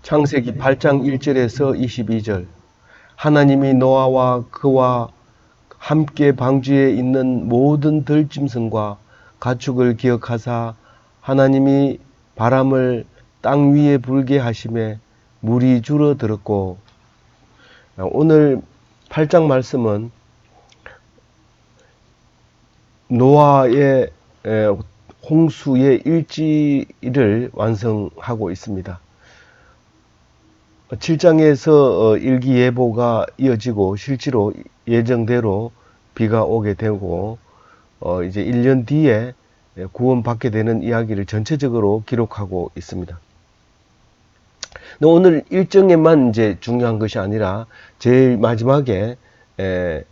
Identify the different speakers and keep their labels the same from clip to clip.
Speaker 1: 창세기 8장 1절에서 22절. 하나님이 노아와 그와 함께 방주에 있는 모든 들짐승과 가축을 기억하사 하나님이 바람을 땅 위에 불게 하심에 물이 줄어들었고. 오늘 8장 말씀은 노아의 홍수의 일지를 완성하고 있습니다. 7장에서 일기예보가 이어지고 실제로 예정대로 비가 오게 되고 이제 1년 뒤에 구원받게 되는 이야기를 전체적으로 기록하고 있습니다. 오늘 일정에만 이제 중요한 것이 아니라 제일 마지막에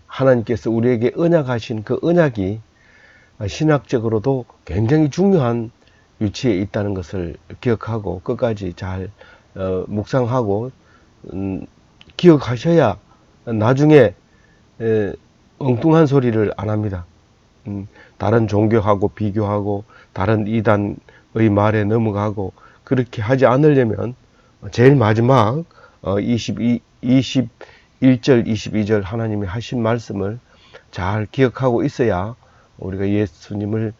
Speaker 1: 하나님께서 우리에게 언약하신 그 언약이 신학적으로도 굉장히 중요한 위치에 있다는 것을 기억하고 끝까지 잘 묵상하고 기억하셔야 나중에 엉뚱한 소리를 안 합니다. 다른 종교하고 비교하고 다른 이단의 말에 넘어가고 그렇게 하지 않으려면 제일 마지막 21절 22절 하나님이 하신 말씀을 잘 기억하고 있어야 우리가 예수님을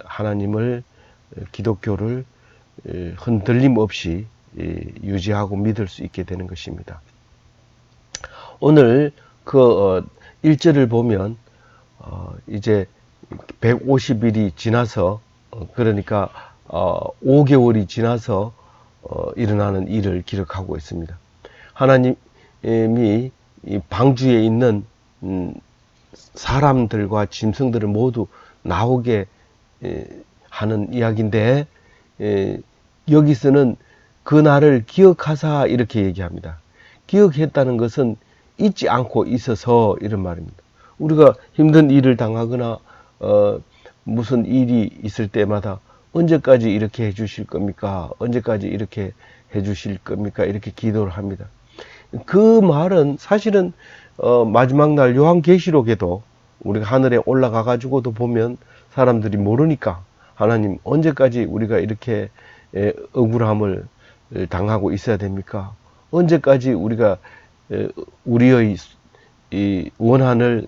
Speaker 1: 하나님을 기독교를 흔들림 없이 유지하고 믿을 수 있게 되는 것입니다. 오늘 그 1절을 보면 이제 150일이 지나서 그러니까 5개월이 지나서 일어나는 일을 기록하고 있습니다. 하나님이 이 방주에 있는 사람들과 짐승들을 모두 나오게 하는 이야기인데 여기서는 그날을 기억하사 이렇게 얘기합니다. 기억했다는 것은 잊지 않고 있어서 이런 말입니다. 우리가 힘든 일을 당하거나 무슨 일이 있을 때마다 언제까지 이렇게 해주실 겁니까? 언제까지 이렇게 해주실 겁니까? 이렇게 기도를 합니다. 그 말은 사실은 마지막 날 요한계시록에도 우리가 하늘에 올라가 가지고도 보면 사람들이 모르니까 하나님 언제까지 우리가 이렇게 억울함을 당하고 있어야 됩니까? 언제까지 우리가 우리의 이 원한을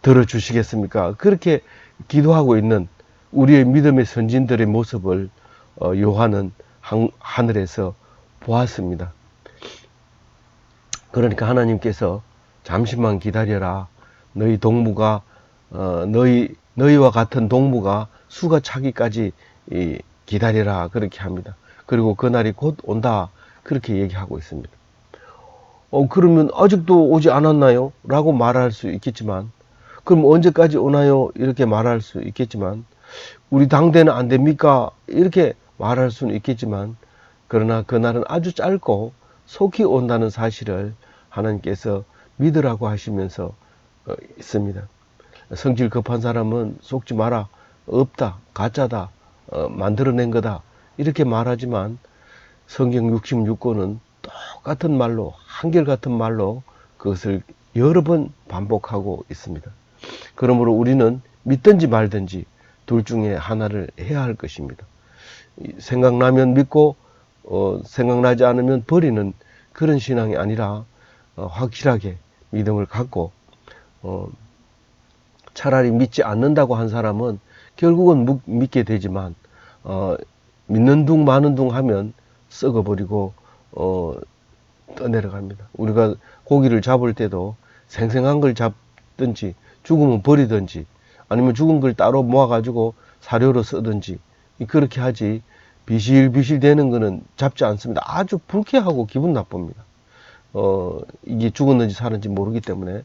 Speaker 1: 들어주시겠습니까? 그렇게 기도하고 있는 우리의 믿음의 선진들의 모습을 요한은 하늘에서 보았습니다. 그러니까 하나님께서 잠시만 기다려라. 너희 동무가 너희와 같은 동무가 수가 차기까지 기다려라. 그렇게 합니다. 그리고 그날이 곧 온다. 그렇게 얘기하고 있습니다. 그러면 아직도 오지 않았나요? 라고 말할 수 있겠지만, 그럼 언제까지 오나요? 이렇게 말할 수 있겠지만, 우리 당대는 안 됩니까? 이렇게 말할 수는 있겠지만, 그러나 그날은 아주 짧고 속히 온다는 사실을 하나님께서 믿으라고 하시면서 있습니다. 성질 급한 사람은 속지 마라. 없다. 가짜다. 만들어낸 거다. 이렇게 말하지만 성경 66권은 똑같은 말로 한결같은 말로 그것을 여러 번 반복하고 있습니다. 그러므로 우리는 믿든지 말든지 둘 중에 하나를 해야 할 것입니다. 생각나면 믿고 생각나지 않으면 버리는 그런 신앙이 아니라 확실하게 믿음을 갖고 차라리 믿지 않는다고 한 사람은 결국은 믿게 되지만 믿는 둥 마는 둥 하면 썩어버리고 떠내려갑니다. 우리가 고기를 잡을 때도 생생한 걸 잡든지 죽으면 버리든지 아니면 죽은 걸 따로 모아가지고 사료로 쓰든지 그렇게 하지 비실비실 되는 거는 잡지 않습니다. 아주 불쾌하고 기분 나쁩니다. 이게 죽었는지 사는지 모르기 때문에.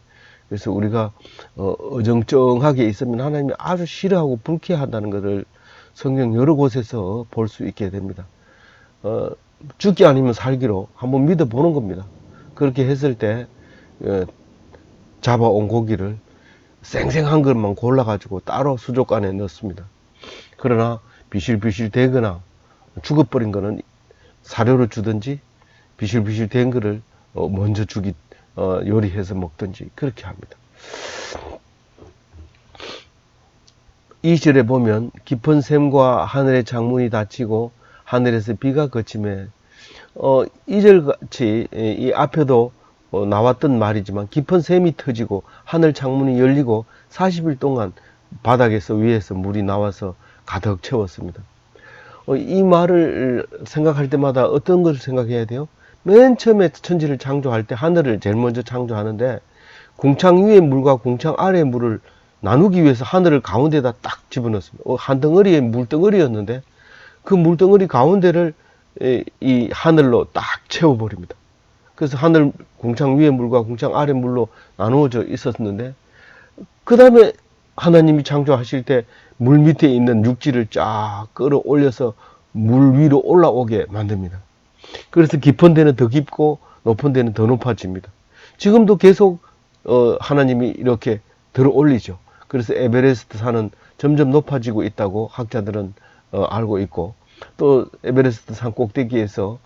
Speaker 1: 그래서 우리가 어정쩡하게 있으면 하나님이 아주 싫어하고 불쾌하다는 것을 성경 여러 곳에서 볼 수 있게 됩니다. 죽기 아니면 살기로 한번 믿어보는 겁니다. 그렇게 했을 때 잡아온 고기를 생생한 것만 골라가지고 따로 수족관에 넣습니다. 그러나 비실비실 되거나 죽어버린 거는 사료로 주든지 비실비실 된 거를 먼저 요리해서 먹든지 그렇게 합니다. 2절에 보면 깊은 샘과 하늘의 창문이 닫히고 하늘에서 비가 그치매. 이절같이 이 앞에도 나왔던 말이지만 깊은 샘이 터지고 하늘 창문이 열리고 40일 동안 바닥에서 위에서 물이 나와서 가득 채웠습니다. 이 말을 생각할 때마다 어떤 것을 생각해야 돼요? 맨 처음에 천지를 창조할 때 하늘을 제일 먼저 창조하는데 궁창 위의 물과 궁창 아래의 물을 나누기 위해서 하늘을 가운데다 딱 집어넣습니다. 한 덩어리의 물덩어리였는데 그 물덩어리 가운데를 이 하늘로 딱 채워버립니다. 그래서 하늘 궁창 위의 물과 궁창 아래 물로 나누어져 있었는데 그 다음에 하나님이 창조하실 때 물 밑에 있는 육지를 쫙 끌어올려서 물 위로 올라오게 만듭니다. 그래서 깊은 데는 더 깊고 높은 데는 더 높아집니다. 지금도 계속 하나님이 이렇게 들어 올리죠. 그래서 에베레스트 산은 점점 높아지고 있다고 학자들은 알고 있고, 또 에베레스트 산 꼭대기에서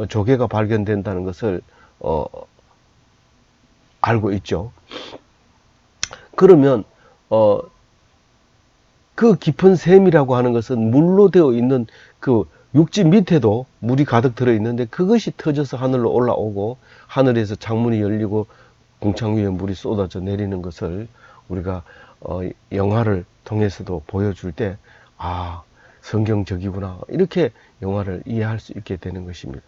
Speaker 1: 조개가 발견된다는 것을 알고 있죠. 그러면 그 깊은 샘이라고 하는 것은 물로 되어 있는 그 육지 밑에도 물이 가득 들어 있는데 그것이 터져서 하늘로 올라오고 하늘에서 창문이 열리고 궁창 위에 물이 쏟아져 내리는 것을 우리가 영화를 통해서도 보여줄 때 성경적이구나 이렇게 영화를 이해할 수 있게 되는 것입니다.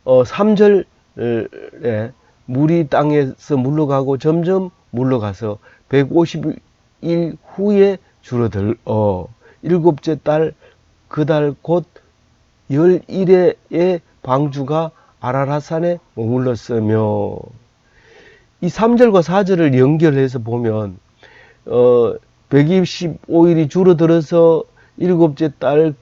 Speaker 1: 3절에 물이 땅에서 물러가고 점점 물러가서 150일 후에 줄어들 일곱째 달 그 달 곧 11회의 방주가 아라랏산에 머물렀으며, 이 3절과 4절을 연결해서 보면 125일이 줄어들어서 일곱째 달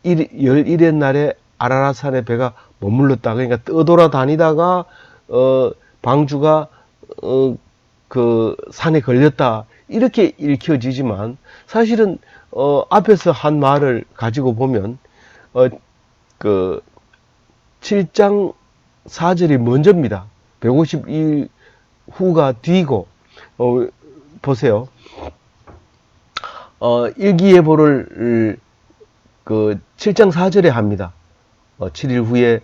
Speaker 1: 11회 날에 아라랏산에 배가 머물렀다. 그러니까 떠돌아 다니다가 방주가 그 산에 걸렸다 이렇게 읽혀지지만 사실은 앞에서 한 말을 가지고 보면 그 7장 4절이 먼저입니다. 152일 후가 뒤고 보세요. 일기예보를 그 7장 4절에 합니다. 7일 후에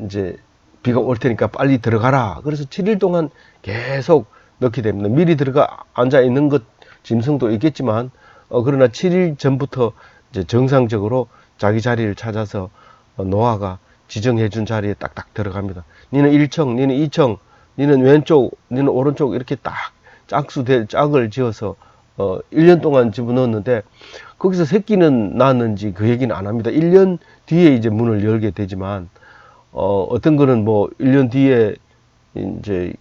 Speaker 1: 이제 비가 올 테니까 빨리 들어가라. 그래서 7일 동안 계속 넣게 됩니다. 미리 들어가 앉아 있는 것 짐승도 있겠지만 그러나 7일 전부터 이제 정상적으로 자기 자리를 찾아서 노아가 지정해 준 자리에 딱딱 들어갑니다. 니는 1층, 니는 2층, 니는 왼쪽, 니는 오른쪽 이렇게 딱 짝을 지어서 1년 동안 집어넣었는데 거기서 새끼는 낳았는지 그 얘기는 안 합니다. 1년 뒤에 이제 문을 열게 되지만 어떤 거는 뭐 1년 뒤에 이제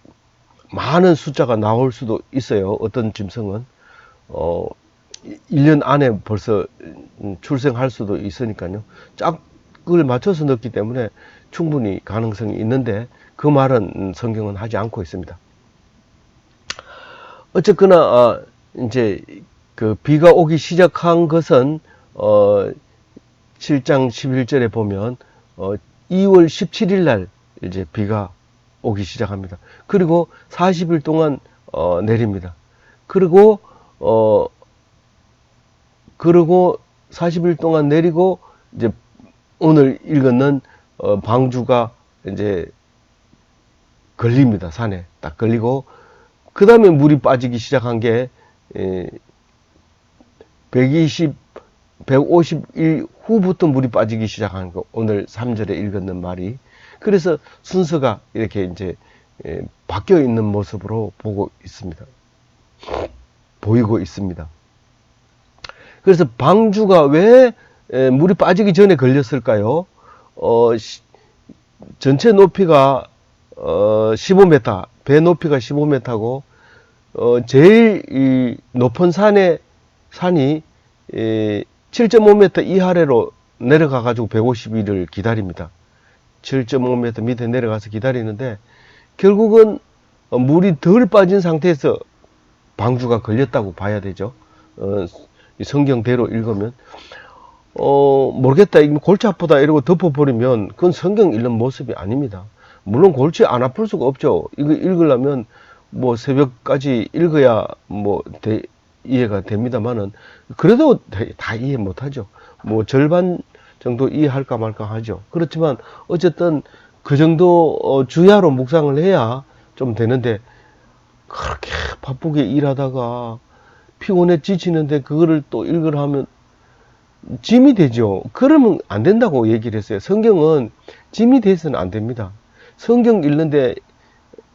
Speaker 1: 많은 숫자가 나올 수도 있어요. 어떤 짐승은 1년 안에 벌써 출생할 수도 있으니까요. 짝을 맞춰서 넣기 때문에 충분히 가능성이 있는데 그 말은 성경은 하지 않고 있습니다. 어쨌거나 이제 그 비가 오기 시작한 것은 7장 11절에 보면 2월 17일 날 이제 비가 오기 시작합니다. 그리고 40일 동안 내립니다. 그리고 40일 동안 내리고 이제 오늘 읽었는 방주가 이제 걸립니다. 산에 딱 걸리고 그 다음에 물이 빠지기 시작한 게 150일 후부터 물이 빠지기 시작하는 거, 오늘 3절에 읽었는 말이. 그래서 순서가 이렇게 이제 바뀌어 있는 모습으로 보이고 있습니다. 그래서 방주가 왜 물이 빠지기 전에 걸렸을까요? 전체 높이가 15m, 배 높이가 15m고 제일 높은 산이 7.5m 이하래로 내려가 가지고 150일을 기다립니다. 7.5m 밑에 내려가서 기다리는데 결국은 물이 덜 빠진 상태에서 방주가 걸렸다고 봐야 되죠. 성경대로 읽으면 모르겠다, 골치 아프다 이러고 덮어버리면 그건 성경 읽는 모습이 아닙니다. 물론 골치 안 아플 수가 없죠. 이거 읽으려면 뭐 새벽까지 읽어야 뭐 이해가 됩니다만은, 그래도 다 이해 못하죠. 뭐 절반 정도 이해할까 말까 하죠. 그렇지만 어쨌든 그 정도 주야로 묵상을 해야 좀 되는데, 그렇게 바쁘게 일하다가 피곤해 지치는데 그거를 또 읽으라 하면 짐이 되죠. 그러면 안 된다고 얘기를 했어요. 성경은 짐이 돼서는 안 됩니다. 성경 읽는데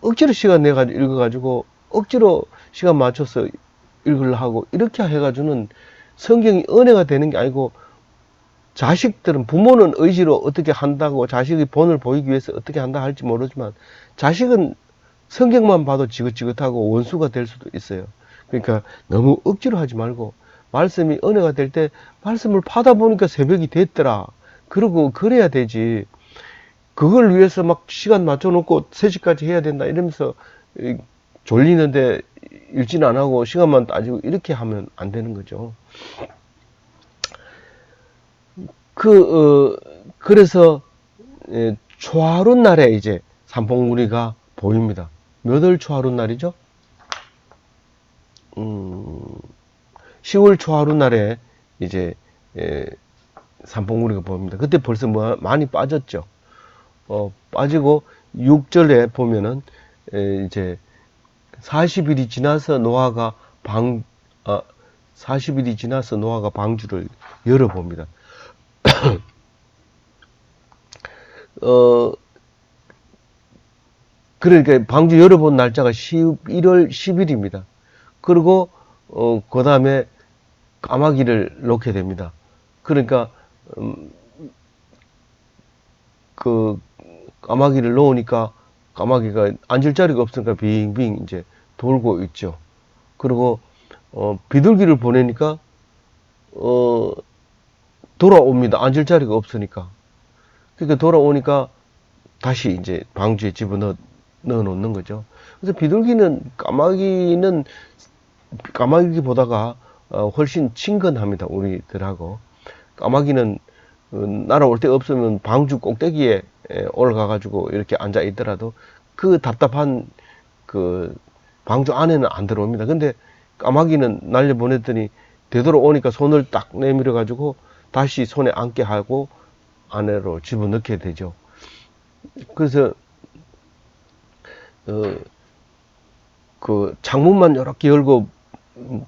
Speaker 1: 억지로 시간 내가지고 읽어가지고 억지로 시간 맞춰서 읽으려 하고 이렇게 해가지고는 성경이 은혜가 되는 게 아니고, 자식들은, 부모는 의지로 어떻게 한다고 자식의 본을 보이기 위해서 어떻게 한다 할지 모르지만, 자식은 성경만 봐도 지긋지긋하고 원수가 될 수도 있어요. 그러니까 너무 억지로 하지 말고, 말씀이 은혜가 될 때 말씀을 파다 보니까 새벽이 됐더라, 그러고 그래야 되지. 그걸 위해서 막 시간 맞춰놓고 3시까지 해야 된다 이러면서 졸리는데 일진 안 하고 시간만 따지고 이렇게 하면 안 되는 거죠. 그래서 초하룻 날에 이제 산봉우리가 보입니다. 몇 월 초하룻 날이죠? 10월 초하룻 날에 이제 산봉우리가 보입니다. 그때 벌써 많이 빠졌죠. 빠지고 6절에 보면은 이제 40일이 지나서 노아가 40일이 지나서 노아가 방주를 열어봅니다. 그러니까 방주 열어본 날짜가 11월 10일입니다. 그리고 그 다음에 까마귀를 놓게 됩니다. 그러니까 그 까마귀를 놓으니까 까마귀가 앉을 자리가 없으니까 빙빙 이제 돌고 있죠. 그리고 비둘기를 보내니까 돌아옵니다. 앉을 자리가 없으니까. 그러니까 돌아오니까 다시 이제 방주에 집어넣어 놓는 거죠. 그래서 까마귀보다가 훨씬 친근합니다. 우리들하고. 까마귀는 날아올 데 없으면 방주 꼭대기에 올라가가지고 이렇게 앉아 있더라도 그 답답한 그 방주 안에는 안 들어옵니다. 근데 까마귀는 날려보냈더니 되돌아오니까 손을 딱 내밀어 가지고 다시 손에 안게 하고 안으로 집어넣게 되죠. 그래서 그 창문만 이렇게 열고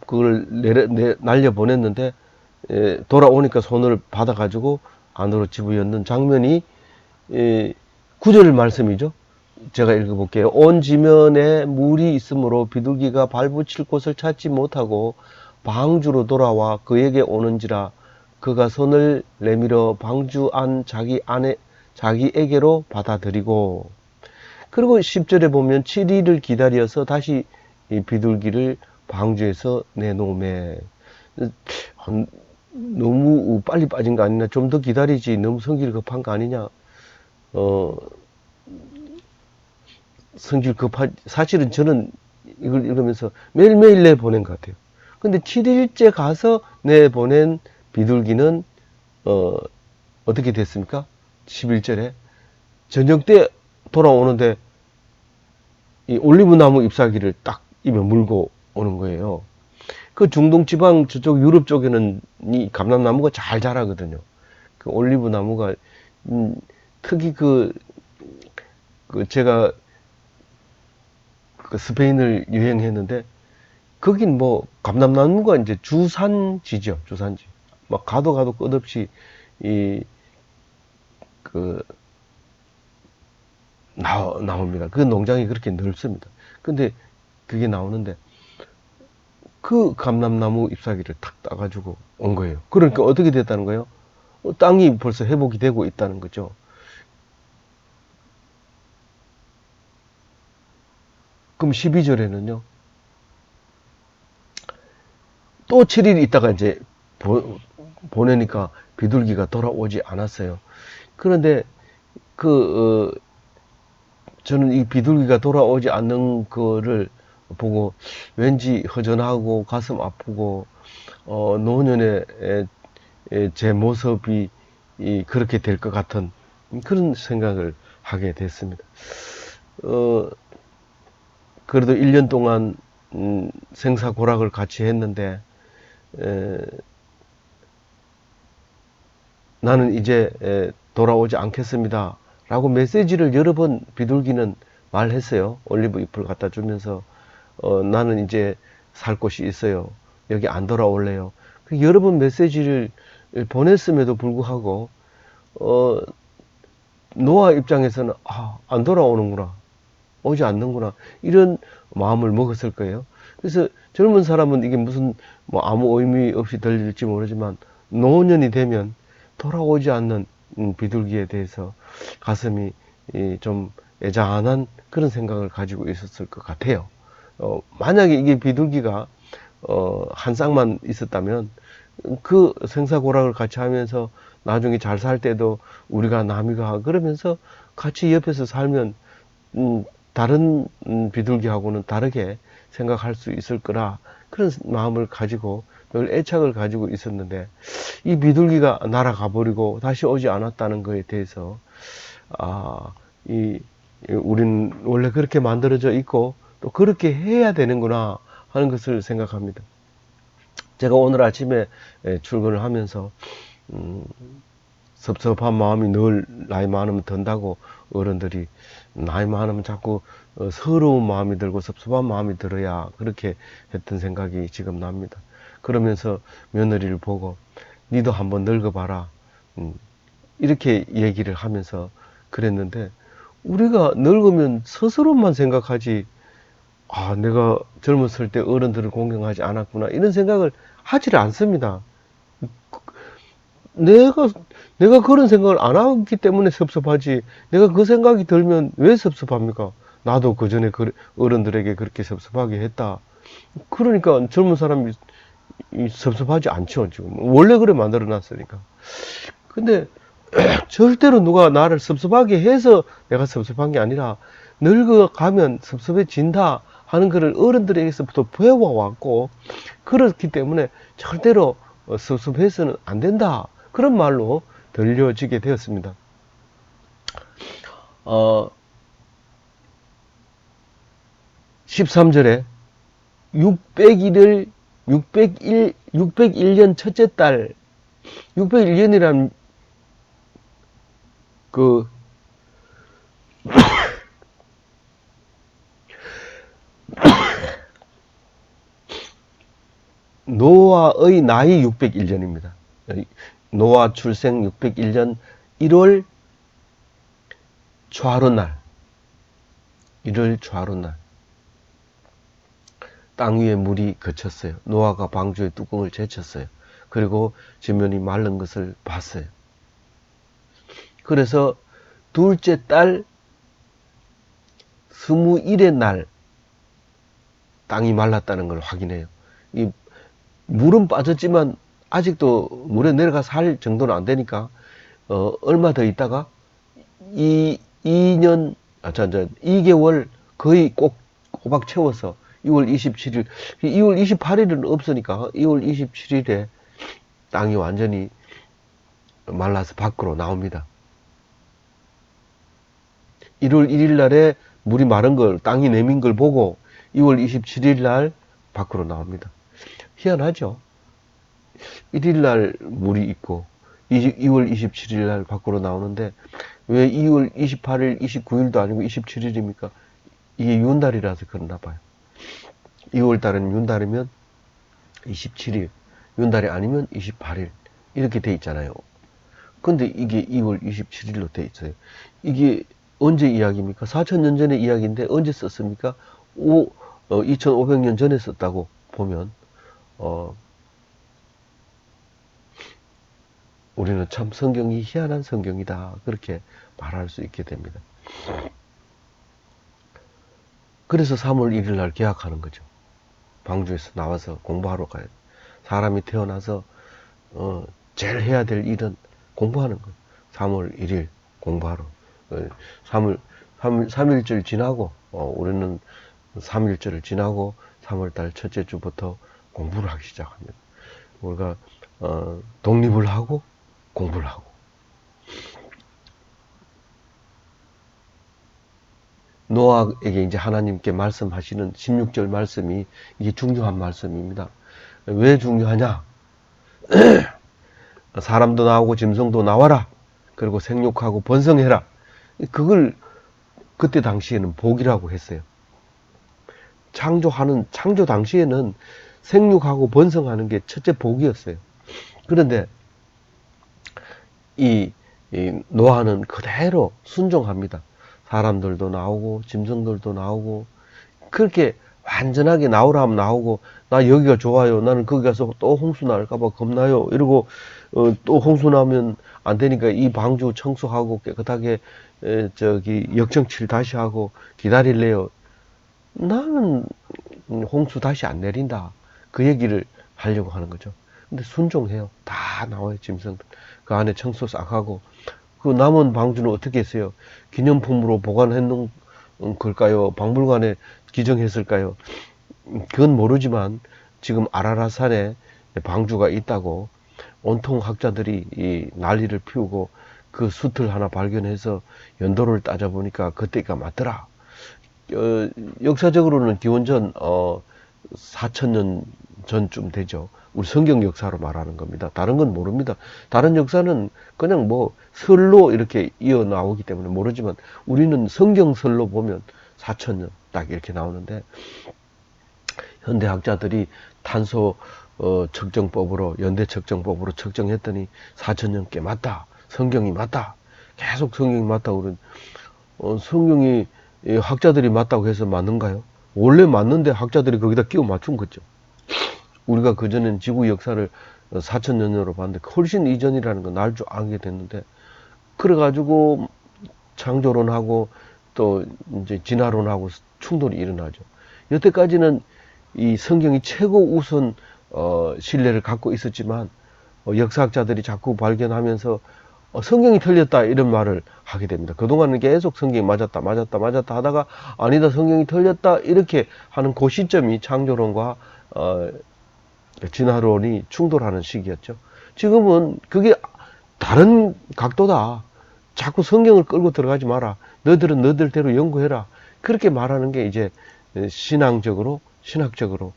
Speaker 1: 그걸 날려보냈는데 돌아오니까 손을 받아가지고 안으로 집어넣는 장면이 9절 말씀이죠. 제가 읽어볼게요. 온 지면에 물이 있으므로 비둘기가 발붙일 곳을 찾지 못하고 방주로 돌아와 그에게 오는지라, 그가 손을 내밀어 방주 안 자기에게로 받아들이고. 그리고 10절에 보면 7일을 기다려서 다시 이 비둘기를 방주에서 내놓음에, 너무 빨리 빠진 거 아니냐, 좀 더 기다리지, 너무 성질 급한 거 아니냐. 사실은 저는 이걸 읽으면서 매일매일 내보낸 것 같아요. 근데 7일째 가서 내보낸 비둘기는 어떻게 됐습니까? 11절에 저녁 때 돌아오는데 이 올리브나무 잎사귀를 딱 입에 물고 오는 거예요. 그 중동 지방 저쪽 유럽 쪽에는 이 감람나무가 잘 자라거든요. 그 올리브나무가 특히 제가 그 스페인을 여행했는데 거긴 뭐 감람나무가 이제 주산지죠. 주산지. 막 가도 끝없이 나옵니다. 그 농장이 그렇게 넓습니다. 근데 그게 나오는데 그 감람나무 잎사귀를 탁 따가지고 온 거예요. 그러니까 어떻게 됐다는 거예요? 땅이 벌써 회복이 되고 있다는 거죠. 그럼 12절에는요, 또 7일 있다가 이제 보내니까 비둘기가 돌아오지 않았어요. 그런데 저는 이 비둘기가 돌아오지 않는 거를 보고 왠지 허전하고 가슴 아프고 노년에 제 모습이 그렇게 될 것 같은 그런 생각을 하게 됐습니다. 그래도 1년 동안 생사고락을 같이 했는데 에, 나는 이제 돌아오지 않겠습니다 라고 메시지를 여러 번 비둘기는 말했어요. 올리브 잎을 갖다 주면서 나는 이제 살 곳이 있어요. 여기 안 돌아올래요. 여러 번 메시지를 보냈음에도 불구하고 노아 입장에서는 안 돌아오는구나, 오지 않는구나, 이런 마음을 먹었을 거예요. 그래서 젊은 사람은 이게 무슨 뭐 아무 의미 없이 들릴지 모르지만 노년이 되면 돌아오지 않는 비둘기에 대해서 가슴이 좀 애잔한 그런 생각을 가지고 있었을 것 같아요. 만약에 이게 비둘기가 한 쌍만 있었다면 그 생사고락을 같이 하면서 나중에 잘 살 때도 우리가 남이가 그러면서 같이 옆에서 살면 다른 비둘기하고는 다르게 생각할 수 있을 거라, 그런 마음을 가지고 늘 애착을 가지고 있었는데 이 비둘기가 날아가 버리고 다시 오지 않았다는 것에 대해서 우린 원래 그렇게 만들어져 있고 또 그렇게 해야 되는구나 하는 것을 생각합니다. 제가 오늘 아침에 출근을 하면서 섭섭한 마음이 늘 나이 많으면 든다고 어른들이, 나이 많으면 자꾸 서러운 마음이 들고 섭섭한 마음이 들어야 그렇게 했던 생각이 지금 납니다. 그러면서 며느리를 보고 니도 한번 늙어봐라 이렇게 얘기를 하면서 그랬는데, 우리가 늙으면 스스로만 생각하지 내가 젊었을 때 어른들을 공경하지 않았구나 이런 생각을 하지를 않습니다. 내가 내가 그런 생각을 안 하기 때문에 섭섭하지, 내가 그 생각이 들면 왜 섭섭합니까? 나도 그 전에 어른들에게 그렇게 섭섭하게 했다. 그러니까 젊은 사람이 섭섭하지 않죠. 지금 원래 그래 만들어 놨으니까. 근데 절대로 누가 나를 섭섭하게 해서 내가 섭섭한 게 아니라 늙어가면 섭섭해진다 하는 것을 어른들에게서부터 배워왔고, 그렇기 때문에 절대로 섭섭해서는 안 된다 그런 말로 들려지게 되었습니다. 13절에 601년 첫째 달, 601년이란 그 노아의 나이 601년입니다. 노아 출생 601년 1월 초하루날, 1월 초하루날 땅 위에 물이 그쳤어요. 노아가 방주의 뚜껑을 제쳤어요. 그리고 지면이 마른 것을 봤어요. 그래서 둘째 달 21의 날 땅이 말랐다는 걸 확인해요. 이 물은 빠졌지만 아직도 물에 내려가 살 정도는 안 되니까 얼마 더 있다가 2개월 거의 꼬박 채워서 2월 27일, 2월 28일은 없으니까 2월 27일에 땅이 완전히 말라서 밖으로 나옵니다. 1월 1일 날에 물이 마른 걸, 땅이 내민 걸 보고 2월 27일 날 밖으로 나옵니다. 희한하죠? 1일 날 물이 있고 2월 27일 날 밖으로 나오는데 왜 2월 28일, 29일도 아니고 27일입니까? 이게 윤달이라서 그런가 봐요. 2월 달은 윤달이면 27일, 윤달이 아니면 28일 이렇게 돼 있잖아요. 근데 이게 2월 27일로 돼 있어요. 이게 언제 이야기입니까? 4천년 전의 이야기인데 언제 썼습니까? 2500년 전에 썼다고 보면 우리는 참 성경이 희한한 성경이다 그렇게 말할 수 있게 됩니다. 그래서 3월 1일 날 개학하는 거죠. 방주에서 나와서 공부하러 가요. 사람이 태어나서 제일 해야 될 일은 공부하는 거예요. 3월 1일 공부하러. 3일절 지나고 우리는 3일절을 지나고 3월달 첫째 주부터 공부를 하기 시작합니다. 우리가 독립을 하고 공부를 하고 노아에게 이제 하나님께 말씀하시는 16절 말씀이 이게 중요한 말씀입니다. 왜 중요하냐? 사람도 나오고 짐승도 나와라. 그리고 생육하고 번성해라. 그걸 그때 당시에는 복이라고 했어요. 창조 당시에는 생육하고 번성하는 게 첫째 복이었어요. 그런데 이 노아는 그대로 순종합니다. 사람들도 나오고 짐승들도 나오고 그렇게 완전하게 나오라 하면 나오고, 나 여기가 좋아요, 나는 거기 가서 또 홍수 날까봐 겁나요, 이러고 또 홍수 나면 안 되니까 이 방주 청소하고 깨끗하게 역청칠 다시 하고 기다릴래요. 나는 홍수 다시 안 내린다, 그 얘기를 하려고 하는 거죠. 근데 순종해요. 다 나와요. 짐승들 그 안에 청소 싹 하고. 그 남은 방주는 어떻게 했어요? 기념품으로 보관해 놓은 걸까요? 박물관에 기증했을까요? 그건 모르지만 지금 아라라산에 방주가 있다고 온통 학자들이 이 난리를 피우고, 그 숯을 하나 발견해서 연도를 따져보니까 그때가 맞더라. 역사적으로는 기원전 4,000년 전쯤 되죠. 우리 성경 역사로 말하는 겁니다. 다른 건 모릅니다. 다른 역사는 그냥 뭐 설로 이렇게 이어 나오기 때문에 모르지만, 우리는 성경설로 보면 4,000년 딱 이렇게 나오는데, 현대학자들이 탄소 측정법으로, 연대 측정법으로 측정했더니 4,000년 꽤 맞다, 성경이 맞다, 계속 성경이 맞다고. 그런 성경이 학자들이 맞다고 해서 맞는가요? 원래 맞는데 학자들이 거기다 끼워 맞춘 거죠. 우리가 그전엔 지구 역사를 4,000년으로 봤는데 훨씬 이전이라는 걸 날 줄 알게 됐는데, 그래가지고 창조론하고 또 이제 진화론하고 충돌이 일어나죠. 여태까지는 이 성경이 최고 우선 신뢰를 갖고 있었지만, 역사학자들이 자꾸 발견하면서 성경이 틀렸다 이런 말을 하게 됩니다. 그동안은 계속 성경이 맞았다 하다가, 아니다, 성경이 틀렸다 이렇게 하는 그 시점이 창조론과 진화론이 충돌하는 시기였죠. 지금은 그게 다른 각도다, 자꾸 성경을 끌고 들어가지 마라, 너들은 너들대로 연구해라, 그렇게 말하는 게 이제 신앙적으로, 신학적으로,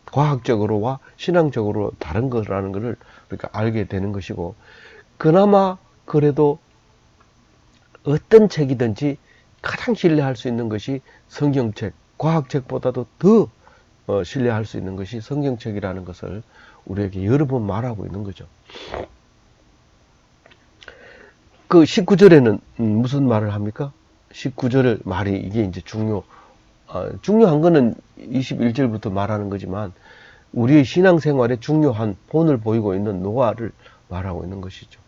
Speaker 1: 과학적으로와 신앙적으로 다른 거라는 것을 우리가 알게 되는 것이고, 그나마 그래도 어떤 책이든지 가장 신뢰할 수 있는 것이 성경책, 과학책보다도 더 신뢰할 수 있는 것이 성경책이라는 것을 우리에게 여러 번 말하고 있는 거죠. 그 19절에는 무슨 말을 합니까? 19절 말이 이게 이제 중요한 거는 21절부터 말하는 거지만, 우리의 신앙생활에 중요한 본을 보이고 있는 노아를 말하고 있는 것이죠.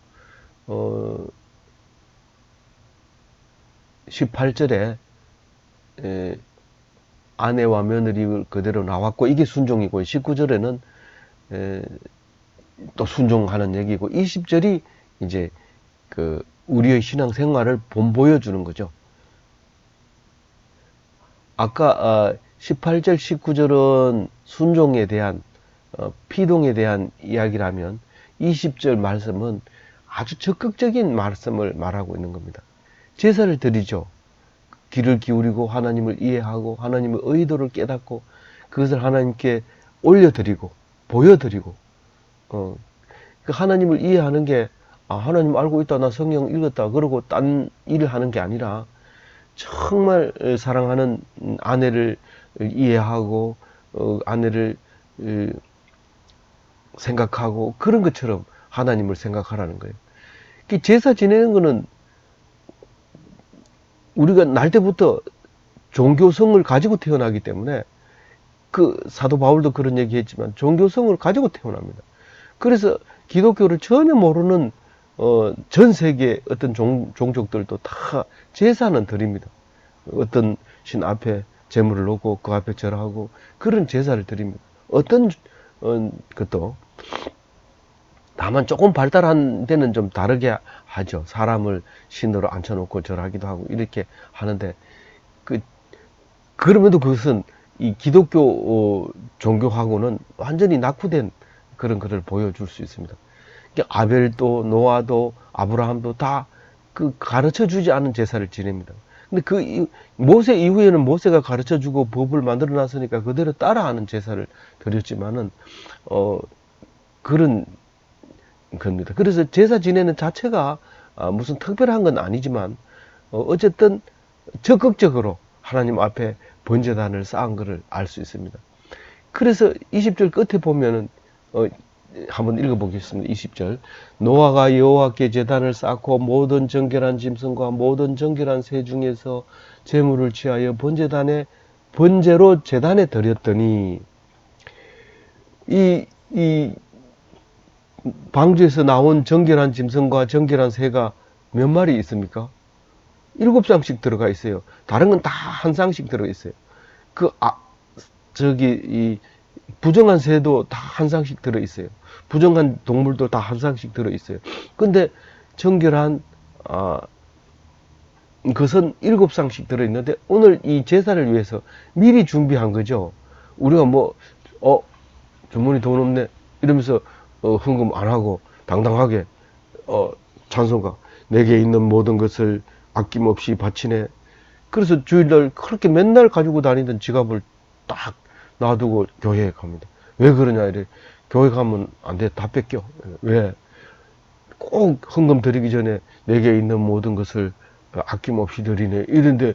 Speaker 1: 18절에 아내와 며느리 그대로 나왔고, 이게 순종이고, 19절에는 또 순종하는 얘기고, 20절이 이제 그 우리의 신앙생활을 보여주는 거죠. 아까 18절, 19절은 순종에 대한, 피동에 대한 이야기라면, 20절 말씀은 아주 적극적인 말씀을 말하고 있는 겁니다. 제사를 드리죠. 귀를 기울이고 하나님을 이해하고 하나님의 의도를 깨닫고 그것을 하나님께 올려드리고 보여드리고, 그 하나님을 이해하는 게, 하나님 알고 있다, 나 성경 읽었다, 그러고 딴 일을 하는 게 아니라, 정말 사랑하는 아내를 이해하고 아내를 생각하고, 그런 것처럼 하나님을 생각하라는 거예요. 제사 지내는 거는 우리가 날 때부터 종교성을 가지고 태어나기 때문에, 그 사도 바울도 그런 얘기 했지만 종교성을 가지고 태어납니다. 그래서 기독교를 전혀 모르는 전 세계 어떤 종족들도 다 제사는 드립니다. 어떤 신 앞에 제물을 놓고 그 앞에 절하고 그런 제사를 드립니다. 어떤 것도, 다만 조금 발달한 데는 좀 다르게 하죠. 사람을 신으로 앉혀놓고 절하기도 하고 이렇게 하는데, 그럼에도 그것은 이 기독교 종교하고는 완전히 낙후된 그런 것을 보여줄 수 있습니다. 아벨도 노아도 아브라함도 다 그 가르쳐 주지 않은 제사를 지냅니다. 근데 모세 이후에는 모세가 가르쳐 주고 법을 만들어 놨으니까 그대로 따라하는 제사를 드렸지만은, 그런 겁니다. 그래서 제사 지내는 자체가 무슨 특별한 건 아니지만, 어쨌든 적극적으로 하나님 앞에 번제단을 쌓은 것을 알 수 있습니다. 그래서 20절 끝에 보면은, 한번 읽어보겠습니다. 20절. 노아가 여호와께 제단을 쌓고 모든 정결한 짐승과 모든 정결한 새 중에서 제물을 취하여 번제로 제단에 드렸더니, 이 방주에서 나온 정결한 짐승과 정결한 새가 몇 마리 있습니까? 7쌍씩 들어가 있어요. 다른 건 다 한 쌍씩 들어가 있어요. 그, 이 부정한 새도 다 한 쌍씩 들어 있어요. 부정한 동물도 다 한 쌍씩 들어 있어요. 근데 정결한 것은 7쌍씩 들어 있는데, 오늘 이 제사를 위해서 미리 준비한 거죠. 우리가 뭐 주머니 돈 없네 이러면서 헌금 안 하고 당당하게 찬송가 내게 있는 모든 것을 아낌없이 바치네. 그래서 주일날 그렇게 맨날 가지고 다니던 지갑을 딱 놔두고 교회에 갑니다. 왜 그러냐 이래. 교회 가면 안 돼. 다 뺏겨. 왜? 꼭 헌금 드리기 전에 내게 있는 모든 것을 아낌없이 드리네. 이런데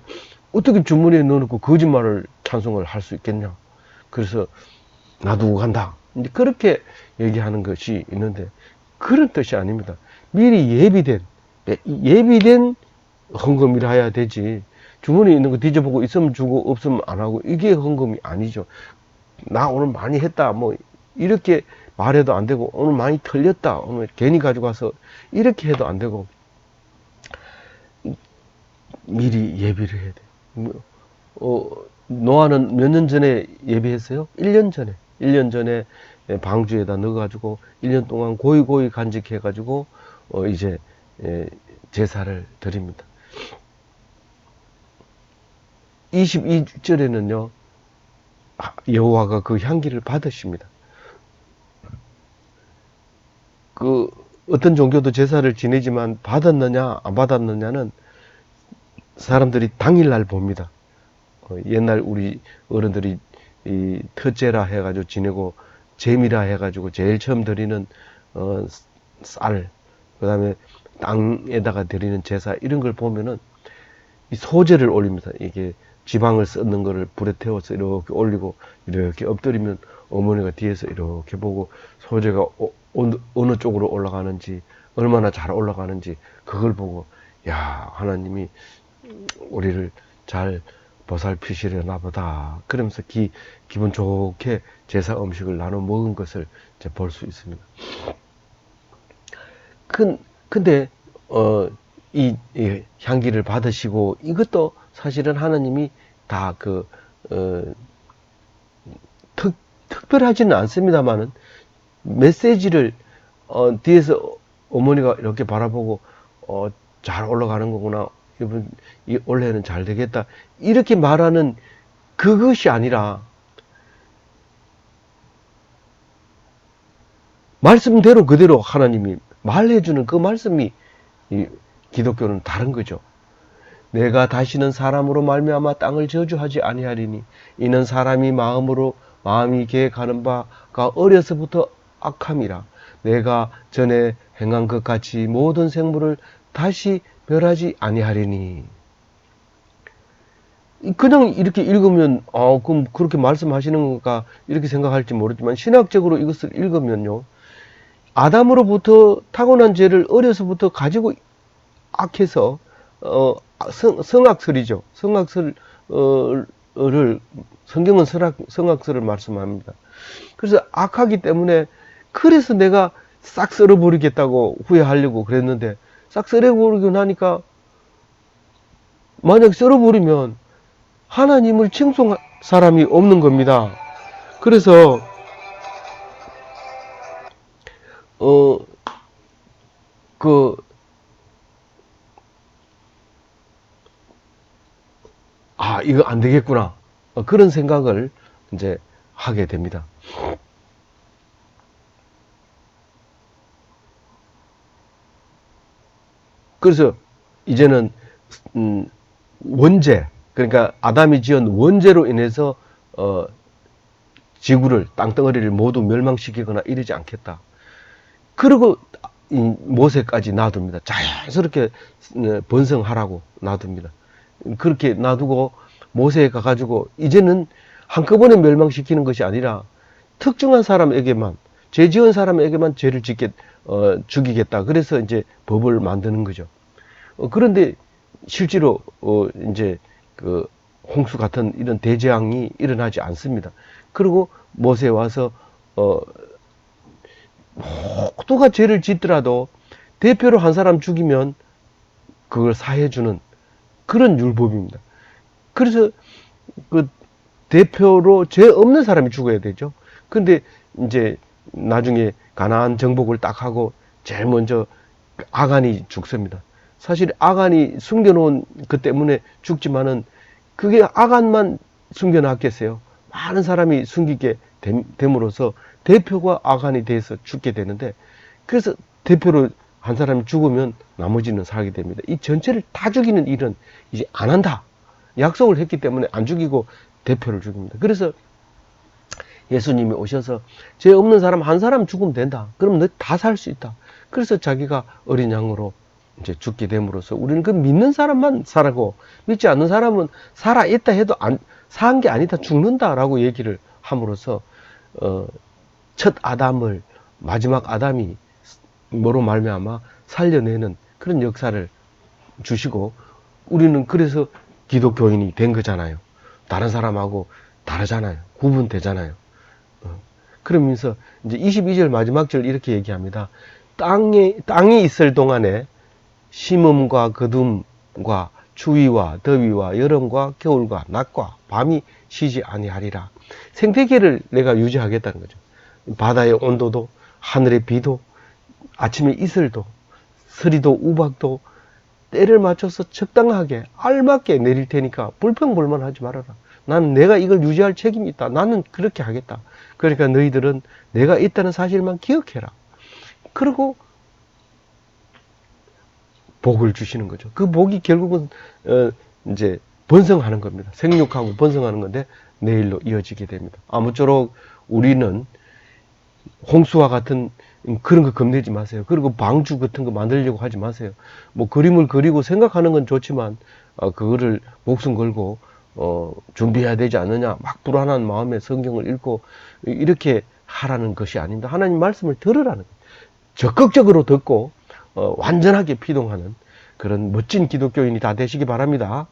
Speaker 1: 어떻게 주머니에 넣어놓고 거짓말을 찬송을 할 수 있겠냐. 그래서 놔두고 간다. 이제 그렇게 얘기하는 것이 있는데, 그런 뜻이 아닙니다. 미리 예비된 헌금이라 해야 되지. 주머니에 있는 거 뒤져보고 있으면 주고 없으면 안 하고, 이게 헌금이 아니죠. 나 오늘 많이 했다 뭐 이렇게 말해도 안 되고, 오늘 많이 털렸다 오늘 괜히 가지고 와서 이렇게 해도 안 되고, 미리 예비를 해야 돼. 노아는 몇 년 전에 예비했어요? 1년 전에. 1년 전에 방주에다 넣어가지고 1년 동안 고이 간직해가지고 이제 제사를 드립니다. 22절에는요, 여호와가 그 향기를 받으십니다. 그 어떤 종교도 제사를 지내지만 받았느냐 안 받았느냐는 사람들이 당일날 봅니다. 옛날 우리 어른들이 이 터째라 해가지고 지내고, 제미라 해가지고 제일 처음 드리는 쌀, 그 다음에 땅에다가 드리는 제사, 이런 걸 보면은 이 소제를 올립니다. 이게 지방을 썩는 거를 불에 태워서 이렇게 올리고 이렇게 엎드리면 어머니가 뒤에서 이렇게 보고 소제가 어느 쪽으로 올라가는지, 얼마나 잘 올라가는지 그걸 보고, 야, 하나님이 우리를 잘 보살피시려나 보다 그러면서 기분 좋게 제사 음식을 나눠 먹은 것을 이제 볼 수 있습니다. 근데 이 향기를 받으시고, 이것도 사실은 하나님이 다 특별하지는 않습니다만은 메시지를 뒤에서 어머니가 이렇게 바라보고 잘 올라가는 거구나, 이번 올해는 잘 되겠다 이렇게 말하는 그것이 아니라, 말씀대로 그대로 하나님이 말해주는 그 말씀이, 이 기독교는 다른 거죠. 내가 다시는 사람으로 말미암아 땅을 저주하지 아니하리니 이는 사람이 마음이 계획하는 바가 어려서부터 악함이라. 내가 전에 행한 것 같이 모든 생물을 다시 멸하지 아니하리니. 그냥 이렇게 읽으면 그럼 그렇게 말씀하시는 건가 이렇게 생각할지 모르지만, 신학적으로 이것을 읽으면요, 아담으로부터 타고난 죄를 어려서부터 가지고 악해서 성악설이죠. 성악설을 성경은 성악설을 말씀합니다. 그래서 악하기 때문에, 그래서 내가 싹 썰어버리겠다고 후회하려고 그랬는데, 싹 썰어버리고 나니까, 만약 썰어버리면 하나님을 칭송할 사람이 없는 겁니다. 그래서 이거 안 되겠구나. 그런 생각을 이제 하게 됩니다. 그래서 이제는 원죄, 그러니까 아담이 지은 원죄로 인해서 지구를, 땅덩어리를 모두 멸망시키거나 이러지 않겠다. 그리고 이 모세까지 놔둡니다. 자연스럽게 번성하라고 놔둡니다. 그렇게 놔두고 모세에 가가지고 이제는 한꺼번에 멸망시키는 것이 아니라 특정한 사람에게만, 죄 지은 사람에게만 죄를 죽이겠다. 그래서 이제 법을 만드는 거죠. 그런데 실제로 이제 그 홍수 같은 이런 대재앙이 일어나지 않습니다. 그리고 모세에 와서 모두가 죄를 짓더라도 대표로 한 사람 죽이면 그걸 사해주는 그런 율법입니다. 그래서 그 대표로 죄 없는 사람이 죽어야 되죠. 근데 이제 나중에 가나안 정복을 딱 하고 제일 먼저 아간이 죽습니다. 사실 아간이 숨겨놓은 그 때문에 죽지만은 그게 아간만 숨겨놨겠어요. 많은 사람이 숨기게 됨으로써 대표가 아간이 돼서 죽게 되는데, 그래서 대표로 한 사람이 죽으면 나머지는 살게 됩니다. 이 전체를 다 죽이는 일은 이제 안 한다. 약속을 했기 때문에 안 죽이고 대표를 죽입니다. 그래서 예수님이 오셔서 죄 없는 사람 한 사람 죽으면 된다. 그럼 너 다 살 수 있다. 그래서 자기가 어린 양으로 이제 죽게 됨으로써 우리는 그 믿는 사람만 살고 믿지 않는 사람은 살아 있다 해도 사한 게 아니다, 죽는다라고 얘기를 함으로써 첫 아담을, 마지막 아담이 뭐로 말미암아 살려내는 그런 역사를 주시고, 우리는 그래서 기독교인이 된 거잖아요. 다른 사람하고 다르잖아요. 구분되잖아요. 그러면서 이제 22절 마지막 절 이렇게 얘기합니다. 땅이 있을 동안에 심음과 거둠과 추위와 더위와 여름과 겨울과 낮과 밤이 쉬지 아니하리라. 생태계를 내가 유지하겠다는 거죠. 바다의 온도도, 하늘의 비도, 아침에 이슬도, 서리도 우박도 때를 맞춰서 적당하게 알맞게 내릴 테니까 불평불만하지 말아라. 나는 내가 이걸 유지할 책임이 있다. 나는 그렇게 하겠다. 그러니까 너희들은 내가 있다는 사실만 기억해라. 그리고 복을 주시는 거죠. 그 복이 결국은 이제 번성하는 겁니다. 생육하고 번성하는 건데 내일로 이어지게 됩니다. 아무쪼록 우리는 홍수와 같은 그런 거 겁내지 마세요. 그리고 방주 같은 거 만들려고 하지 마세요. 뭐 그림을 그리고 생각하는 건 좋지만 그거를 목숨 걸고 준비해야 되지 않느냐, 막 불안한 마음에 성경을 읽고 이렇게 하라는 것이 아닙니다. 하나님 말씀을 들으라는 거예요. 적극적으로 듣고 완전하게 피동하는 그런 멋진 기독교인이 다 되시기 바랍니다.